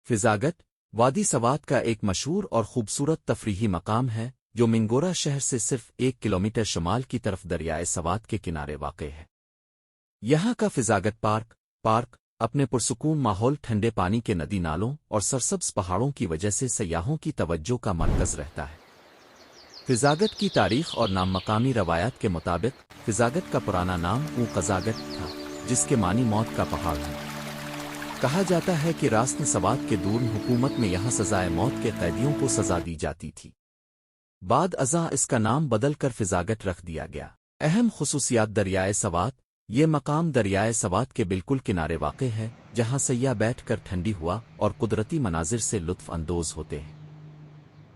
فضاگت وادی سوات کا ایک مشہور اور خوبصورت تفریحی مقام ہے جو منگورا شہر سے صرف 1 کلومیٹر شمال کی طرف دریائے سوات کے کنارے واقع ہے۔ یہاں کا فضاگت پارک اپنے پرسکون ماحول، ٹھنڈے پانی کے ندی نالوں اور سرسبز پہاڑوں کی وجہ سے سیاحوں کی توجہ کا مرکز رہتا ہے۔ فضاگت کی تاریخ اور نام مقامی روایات کے مطابق فضاگت کا پرانا نام قزاگت تھا، جس کے معنی موت کا پہاڑ ہے۔ کہا جاتا ہے کہ راستن سوات کے دور حکومت میں یہاں سزائے موت کے قیدیوں کو سزا دی جاتی تھی۔ بعد ازاں اس کا نام بدل کر فضاگت رکھ دیا گیا۔ اہم خصوصیات دریائے سوات۔ یہ مقام دریائے سوات کے بالکل کنارے واقع ہے، جہاں سیاح بیٹھ کر ٹھنڈی ہوا اور قدرتی مناظر سے لطف اندوز ہوتے ہیں۔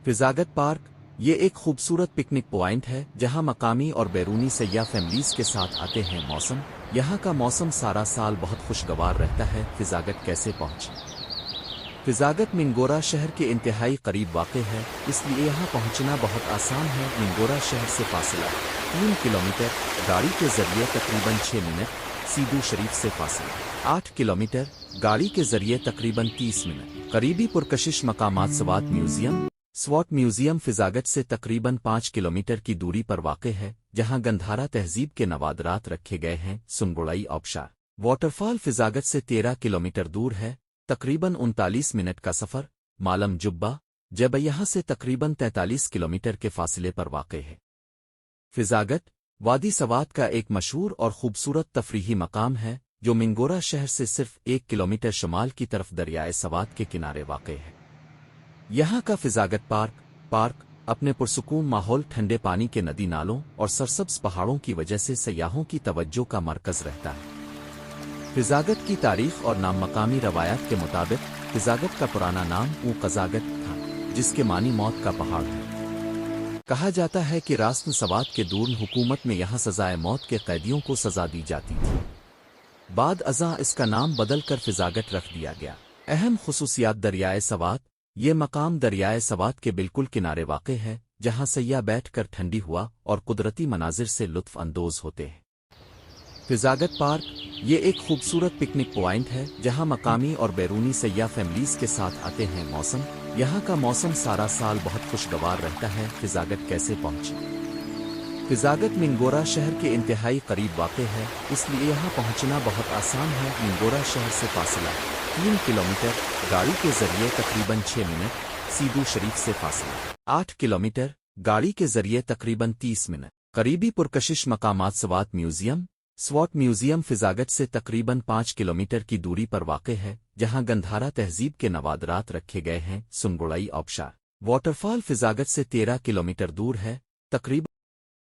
فضاگت پارک یہ ایک خوبصورت پکنک پوائنٹ ہے جہاں مقامی اور بیرونی سیاح فیملیز کے ساتھ آتے ہیں۔ موسم یہاں کا موسم سارا سال بہت خوشگوار رہتا ہے۔ فضاگت کیسے پہنچیں؟ فضاگت منگورا شہر کے انتہائی قریب واقع ہے، اس لیے یہاں پہنچنا بہت آسان ہے۔ منگورا شہر سے فاصلہ 3 کلومیٹر، گاڑی کے ذریعے تقریباً 6 منٹ۔ سیدو شریف سے فاصلہ 8 کلومیٹر، گاڑی کے ذریعے تقریباً 30 منٹ۔ قریبی پرکشش مقامات سوات میوزیم فضاگت سے تقریباً 5 کلومیٹر کی دوری پر واقع ہے، جہاں گندھارا تہذیب کے نوادرات رکھے گئے ہیں۔ سنگوڑائی آبشار واٹر فال فضاگت سے 13 کلومیٹر دور ہے، تقریباً 39 منٹ کا سفر۔ مالم جبہ یہاں سے تقریباً 43 کلومیٹر کے فاصلے پر واقع ہے۔ فضاگت وادی سوات کا ایک مشہور اور خوبصورت تفریحی مقام ہے جو منگورا شہر سے صرف 1 کلومیٹر شمال کی طرف دریائے سوات کے کنارے واقع ہے۔ یہاں کا فضاگت پارک اپنے پرسکون ماحول، ٹھنڈے پانی کے ندی نالوں اور سرسبز پہاڑوں کی وجہ سے سیاحوں کی توجہ کا مرکز رہتا ہے۔ فضاگت کی تاریخ اور نام مقامی روایات کے مطابق فضاگت کا پرانا نام قزاگت تھا، جس کے معنی موت کا پہاڑ ہے۔ کہا جاتا ہے کہ راستن سوات کے دور حکومت میں یہاں سزائے موت کے قیدیوں کو سزا دی جاتی تھی۔ بعد ازاں اس کا نام بدل کر فضاگت رکھ دیا گیا۔ اہم خصوصیات دریائے سوات۔ یہ مقام دریائے سوات کے بالکل کنارے واقع ہے، جہاں سیاح بیٹھ کر ٹھنڈی ہوا اور قدرتی مناظر سے لطف اندوز ہوتے ہیں۔ فضاگت پارک یہ ایک خوبصورت پکنک پوائنٹ ہے جہاں مقامی اور بیرونی سیاح فیملیز کے ساتھ آتے ہیں۔ موسم یہاں کا موسم سارا سال بہت خوشگوار رہتا ہے۔ فضاگت کیسے پہنچیں؟ فضاگت منگورا شہر کے انتہائی قریب واقع ہے، اس لیے یہاں پہنچنا بہت آسان ہے۔ منگورا شہر سے فاصلہ 3 کلومیٹر، گاڑی کے ذریعے تقریباً 6 منٹ۔ سیدو شریف سے فاصلہ 8 کلومیٹر، گاڑی کے ذریعے تقریباً 30 منٹ۔ قریبی پرکشش مقامات سوات میوزیم فضاگت سے تقریباً 5 کلومیٹر کی دوری پر واقع ہے، جہاں گندھارا تہذیب کے نوادرات رکھے گئے ہیں۔ سنگوڑائی آبشار واٹر فال فضاگت سے 13 کلومیٹر دور ہے، تقریباً